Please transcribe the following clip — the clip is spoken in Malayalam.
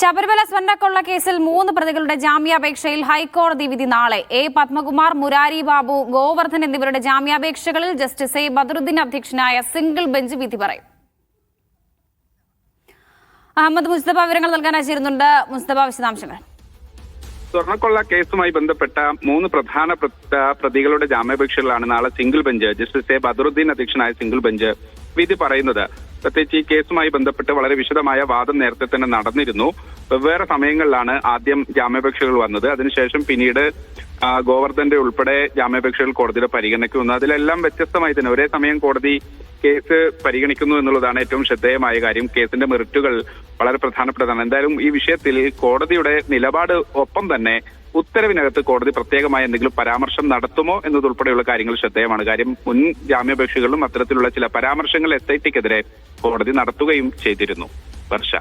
ശബരിമല സ്വർണ്ണക്കൊള്ള കേസിൽ 3 പ്രതികളുടെ ജാമ്യാപേക്ഷയിൽ ഹൈക്കോടതി വിധി നാളെ. എ പത്മകുമാർ, മുരാരി ബാബു, ഗോവർദ്ധൻ എന്നിവരുടെ ജാമ്യാപേക്ഷകളിൽ ജസ്റ്റിസ് എ ബദറുദ്ദീൻ അധ്യക്ഷനായ സിംഗിൾ ബെഞ്ച് വിധി പറയും. അഹമ്മദ് മുസ്തഫ വിവരങ്ങൾ നൽകാൻ അയച്ചിരുന്നുണ്ട്. മുസ്തഫ, വിശദാംശങ്ങൾ. സ്വർണ്ണക്കൊള്ള കേസുമായി ബന്ധപ്പെട്ട 3 പ്രധാന പ്രതികളുടെ ജാമ്യാപേക്ഷകളാണ് നാളെ single bench, justice A Badaruddin അധ്യക്ഷനായ സിംഗിൾ ബെഞ്ച് വിധി പറയുന്നത്. പ്രത്യേകിച്ച് ഈ കേസുമായി ബന്ധപ്പെട്ട് വളരെ വിശദമായ വാദം നേരത്തെ തന്നെ നടന്നിരുന്നു. വെവ്വേറെ സമയങ്ങളിലാണ് ആദ്യം ജാമ്യാപേക്ഷകൾ വന്നത്. അതിനുശേഷം പിന്നീട് ഗോവർദ്ധന്റെ ഉൾപ്പെടെ ജാമ്യാപേക്ഷകൾ കോടതിയുടെ പരിഗണനയ്ക്ക് വന്നു. അതിലെല്ലാം വ്യത്യസ്തമായി തന്നെ ഒരേ സമയം കോടതി കേസ് പരിഗണിക്കുന്നു എന്നുള്ളതാണ് ഏറ്റവും ശ്രദ്ധേയമായ കാര്യം. കേസിന്റെ മെറിറ്റുകൾ വളരെ പ്രധാനപ്പെട്ടതാണ്. എന്തായാലും ഈ വിഷയത്തിൽ കോടതിയുടെ നിലപാട് ഒപ്പം തന്നെ ഉത്തരവിനകത്ത് കോടതി പ്രത്യേകമായ എന്തെങ്കിലും പരാമർശം നടത്തുമോ എന്നതുൾപ്പെടെയുള്ള കാര്യങ്ങൾ ശ്രദ്ധേയമാണ്. കാര്യം മുൻ ജാമ്യാപേക്ഷകളിലും അത്തരത്തിലുള്ള ചില പരാമർശങ്ങൾ SITക്കെതിരെ കോടതി നടത്തുകയും ചെയ്തിരുന്നു. വർഷ.